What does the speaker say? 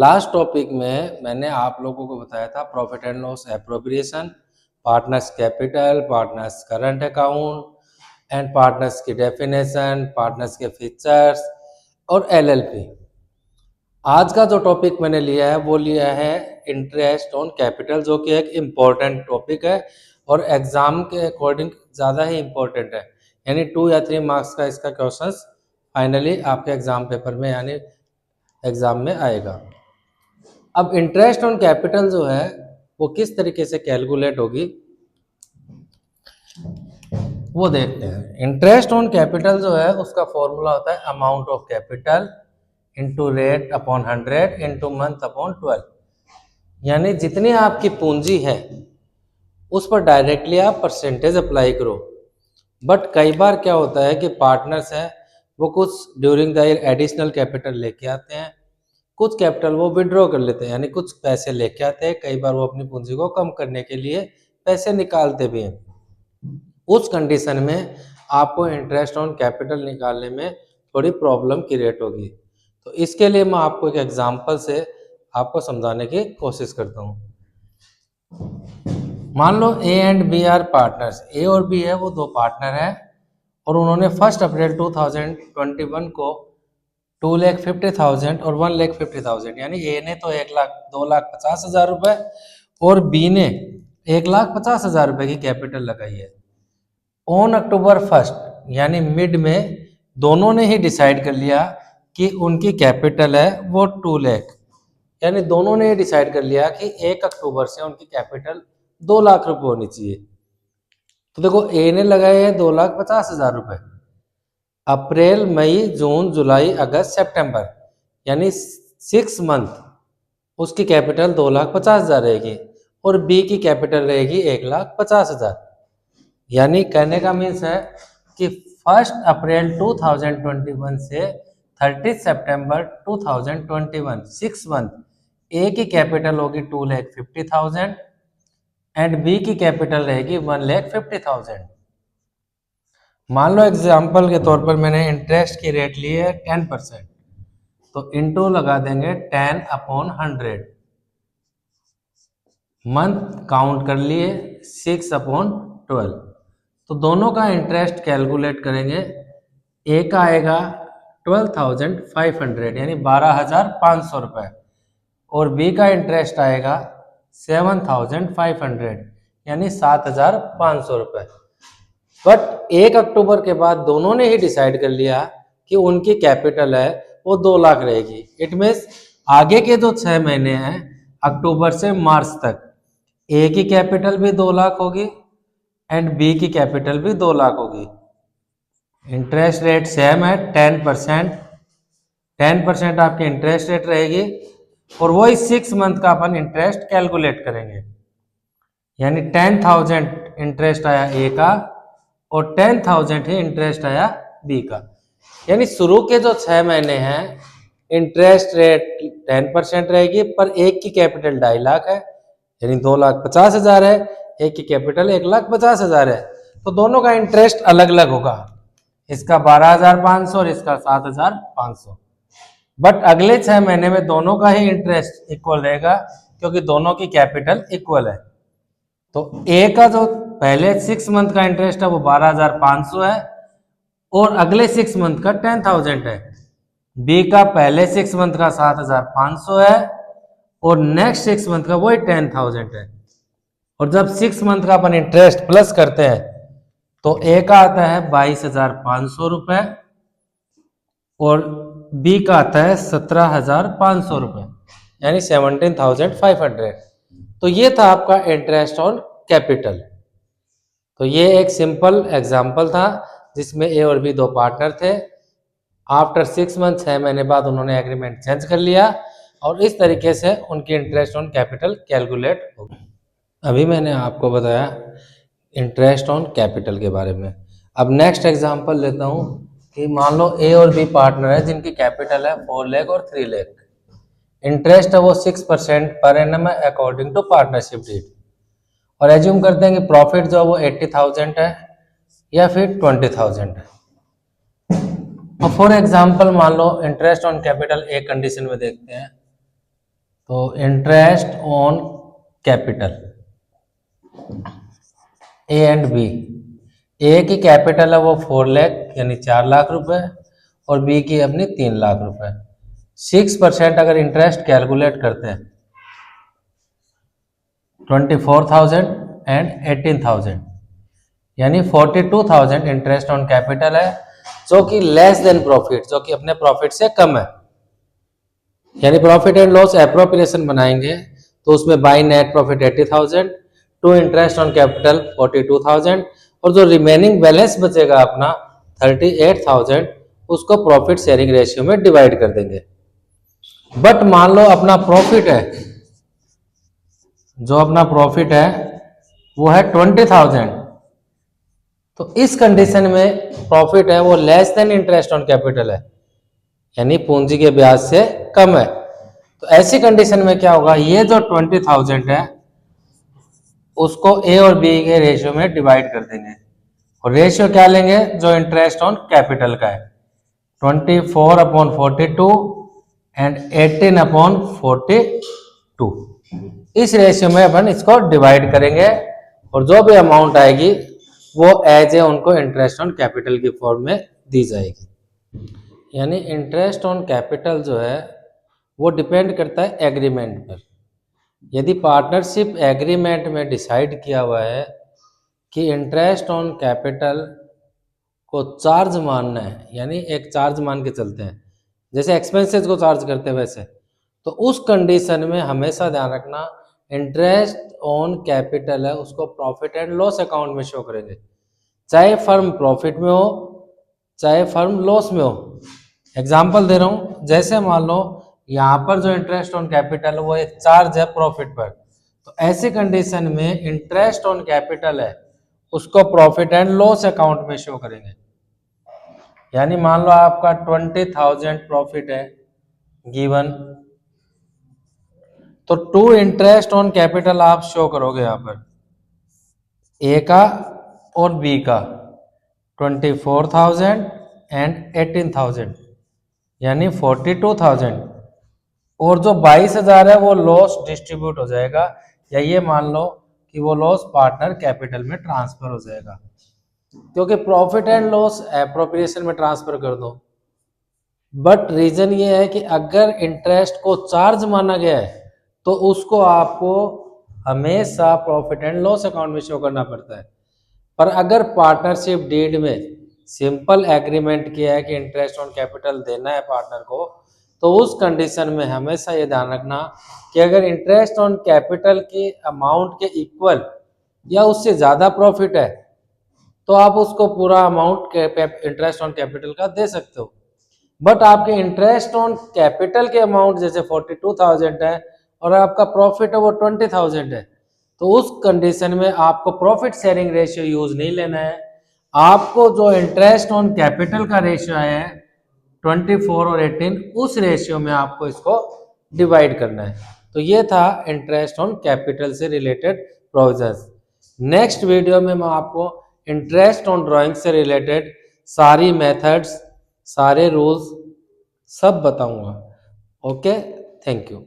Last topic में मैंने आप लोगों को बताया था profit and loss appropriation, partners capital, partners current account and partners की डेफिनेशन, पार्टनर्स के फीचर्स और एलएलपी। आज का जो टॉपिक मैंने लिया है वो लिया है इंटरेस्ट ऑन कैपिटल, जो कि एक इम्पोर्टेंट टॉपिक है और एग्जाम के अकॉर्डिंग ज़्यादा ही इम्पोर्टेंट है। यानी 2 या 3 मार्क्स का इसका क्वेश्चंस फाइनली आपके एग्जाम पेपर में यानी एग्जाम में आएगा। अब इंटरेस्ट ऑन कैपिटल जो है वो किस तरीके से कैलकुलेट होगी वो देखते हैं। इंटरेस्ट ऑन कैपिटल जो है उसका फॉर्मूला होता है amount of capital into rate upon 100 into month upon 12। यानी जितनी आपकी पूंजी है उस पर डायरेक्टली आप परसेंटेज अप्लाई करो। बट कई बार क्या होता है कि पार्टनर्स हैं वो कुछ during the year additional capital लेके आते हैं, कुछ कैपिटल वो विड्रॉ कर लेते हैं, यानी कुछ पैसे लेके आते हैं। कई बार वो अपनी पूंजी को कम करने के लिए पैसे निकालते भी हैं। उस कंडीशन में आपको इंटरेस्ट ऑन कैपिटल निकालने में थोड़ी प्रॉब्लम क्रिएट होगी। तो इसके लिए मैं आपको एक एग्जांपल से आपको समझाने की कोशिश करता हूँ। मान लो A and B are partners, A और बी है वो दो पार्टनर हैं और उन्होंने 1 अप्रैल 2021 को 2,50,000 और 1,50,000 यानी ए ने तो 2,50,000 रुपए और बी ने 1,50,000 रुपए की कैपिटल लगाई है। ऑन अक्टूबर 1 यानी मिड में दोनों ने ही डिसाइड कर लिया कि उनकी कैपिटल है वो 2 लाख, यानी दोनों ने डिसाइड कर लिया कि 1 अक्टूबर से उनकी कैपिटल 2 लाख रुपए होनी चाहिए। तो देखो ए ने लगाए हैं 2,50,000 रुपए, अप्रैल मई जून जुलाई अगस्त सितंबर यानी 6 मंथ उसकी कैपिटल 2,50,000 रहेगी और बी की कैपिटल रहेगी 1,50,000। यानी कहने का मीन्स है कि 1 अप्रैल 2021 से 30 सितंबर 2021 6 मंथ ए की कैपिटल होगी 2,50,000 एंड बी की कैपिटल रहेगी 1,50,000। मान लो एग्जाम्पल के तौर पर मैंने इंटरेस्ट की रेट ली है 10%, तो इंटू लगा देंगे 10 अपॉन 100, मंथ काउंट कर लिए 6 अपॉन 12। तो दोनों का इंटरेस्ट कैलकुलेट करेंगे। ए का आएगा 12,500 यानी 12,500 रुपए और बी का इंटरेस्ट आएगा 7,500 यानी 7,500 रुपए। बट 1 अक्टूबर के बाद दोनों ने ही डिसाइड कर लिया कि उनकी कैपिटल है वो 2 लाख रहेगी। इट मीन्स आगे के जो 6 महीने हैं अक्टूबर से मार्च तक ए की कैपिटल भी 2 लाख होगी एंड बी की कैपिटल भी 2 लाख होगी। इंटरेस्ट रेट सेम है 10%, 10% आपकी इंटरेस्ट रेट रहेगी और वही 6 मंथ का अपन इंटरेस्ट कैलकुलेट करेंगे। यानी 10,000 इंटरेस्ट आया ए का और 10,000 ही इंटरेस्ट आया बी का। यानी शुरू के जो 6 महीने हैं इंटरेस्ट रेट 10% रहेगी पर एक की कैपिटल 2.5 लाख है यानी 2,50,000 है, एक की कैपिटल 1,50,000 है। तो दोनों का इंटरेस्ट अलग अलग होगा, इसका 12,500 और इसका 7,500। बट अगले 6 महीने में दोनों का ही इंटरेस्ट इक्वल रहेगा क्योंकि दोनों की कैपिटल इक्वल है। तो ए का जो पहले 6 मंथ का इंटरेस्ट है वो 12,500 है और अगले 6 मंथ का 10,000 है। बी का पहले 6 मंथ का 7,500 है और नेक्स्ट 6 मंथ का वही 10,000 है। और जब 6 मंथ का अपन इंटरेस्ट प्लस करते हैं तो ए का आता है 22,500 रुपए और बी का आता है 17,500 रुपए यानी 17,500। तो ये था आपका इंटरेस्ट ऑन कैपिटल। तो ये एक सिंपल एग्जांपल था जिसमें ए और बी दो पार्टनर थे। आफ्टर 6 मंथ 6 महीने बाद उन्होंने एग्रीमेंट चेंज कर लिया और इस तरीके से उनकी इंटरेस्ट ऑन कैपिटल कैलकुलेट होगी। अभी मैंने आपको बताया इंटरेस्ट ऑन कैपिटल के बारे में। अब नेक्स्ट एग्जांपल लेता हूँ कि मान लो ए और बी पार्टनर है जिनकी कैपिटल है 4 लाख और 3 लाख। इंटरेस्ट है वो 6% पर एनम है अकॉर्डिंग टू पार्टनरशिप डीड और एज्यूम करते हैं कि प्रॉफिट जो है वो 80,000 है या फिर 20,000 है। और फॉर एग्जांपल मान लो इंटरेस्ट ऑन कैपिटल एक कंडीशन में देखते हैं तो interest on capital A and B, A की कैपिटल है वो 4 लाख यानी 4 लाख रुपए और बी की अपनी 3 लाख रुपए। 6% अगर इंटरेस्ट कैलकुलेट करते हैं 24,000 एंड 18,000 यानी 42,000 इंटरेस्ट ऑन कैपिटल है, जो कि लेस देन प्रॉफिट, जो कि अपने प्रॉफिट से कम है। यानी प्रॉफिट एंड लॉस एप्रोप्रिएशन बनाएंगे तो उसमें by net profit 80,000 to interest on capital 42,000 और जो रिमेनिंग बैलेंस बचेगा अपना 38,000 उसको प्रॉफिट शेयरिंग रेशियो में डिवाइड कर देंगे। बट मान लो अपना प्रॉफिट है, जो अपना प्रॉफिट है वो है 20,000, तो इस कंडीशन में प्रॉफिट है वो less than interest on capital है, यानी पूंजी के ब्याज से कम है। तो ऐसी कंडीशन में क्या होगा, ये जो 20,000 है उसको ए और बी के रेशियो में डिवाइड कर देंगे और रेशियो क्या लेंगे, जो इंटरेस्ट ऑन कैपिटल का है 24/42 एंड 18/42। इस रेशियो में अपन इसको डिवाइड करेंगे और जो भी अमाउंट आएगी वो एज ए उनको इंटरेस्ट ऑन कैपिटल की फॉर्म में दी जाएगी। यानी इंटरेस्ट ऑन कैपिटल जो है वो डिपेंड करता है एग्रीमेंट पर। यदि पार्टनरशिप एग्रीमेंट में डिसाइड किया हुआ है कि इंटरेस्ट ऑन कैपिटल को चार्ज मानना है, यानी एक चार्ज मान के चलते हैं जैसे एक्सपेंसेस को चार्ज करते हैं वैसे, तो उस कंडीशन में हमेशा ध्यान रखना इंटरेस्ट ऑन कैपिटल है उसको प्रॉफिट एंड लॉस अकाउंट में शो करेंगे, चाहे फर्म प्रॉफिट में हो चाहे फर्म लॉस में हो। एग्जाम्पल दे रहा हूं, जैसे मान लो यहाँ पर जो इंटरेस्ट ऑन कैपिटल है वो एक चार्ज है प्रॉफिट पर, तो ऐसी कंडीशन में इंटरेस्ट ऑन कैपिटल है उसको प्रॉफिट एंड लॉस अकाउंट में शो करेंगे। यानी मान लो आपका 20,000 प्रॉफिट है गिवन, तो टू इंटरेस्ट ऑन कैपिटल आप शो करोगे यहाँ पर ए का और बी का 24,000 एंड 18,000 यानी 42,000 और जो 22,000 है वो लॉस डिस्ट्रीब्यूट हो जाएगा, या ये मान लो कि वो लॉस पार्टनर कैपिटल में ट्रांसफर हो जाएगा, क्योंकि प्रॉफिट एंड लॉस एप्रोप्रिएशन में ट्रांसफर कर दो। बट रीजन ये है कि अगर इंटरेस्ट को चार्ज माना गया है तो उसको आपको हमेशा प्रॉफिट एंड लॉस अकाउंट में शो करना पड़ता है। पर अगर पार्टनरशिप डीड में सिंपल एग्रीमेंट किया है कि इंटरेस्ट ऑन कैपिटल देना है पार्टनर को, तो उस कंडीशन में हमेशा ये ध्यान रखना कि अगर इंटरेस्ट ऑन कैपिटल की अमाउंट के इक्वल या उससे ज़्यादा प्रॉफिट है तो आप उसको पूरा अमाउंट इंटरेस्ट ऑन कैपिटल का दे सकते हो। बट आपके इंटरेस्ट ऑन कैपिटल के अमाउंट जैसे 42,000 है और आपका प्रॉफिट है वो 20,000 है, तो उस कंडीशन में आपको प्रॉफिट शेयरिंग रेशियो यूज नहीं लेना है। आपको जो इंटरेस्ट ऑन कैपिटल का रेशियो है 24 और 18, उस रेशियो में आपको इसको डिवाइड करना है। तो ये था इंटरेस्ट ऑन कैपिटल से रिलेटेड प्रोविजंस। नेक्स्ट वीडियो में मैं आपको इंटरेस्ट ऑन ड्राइंग से रिलेटेड सारी मेथड्स, सारे रूल्स सब बताऊंगा। Okay, thank you.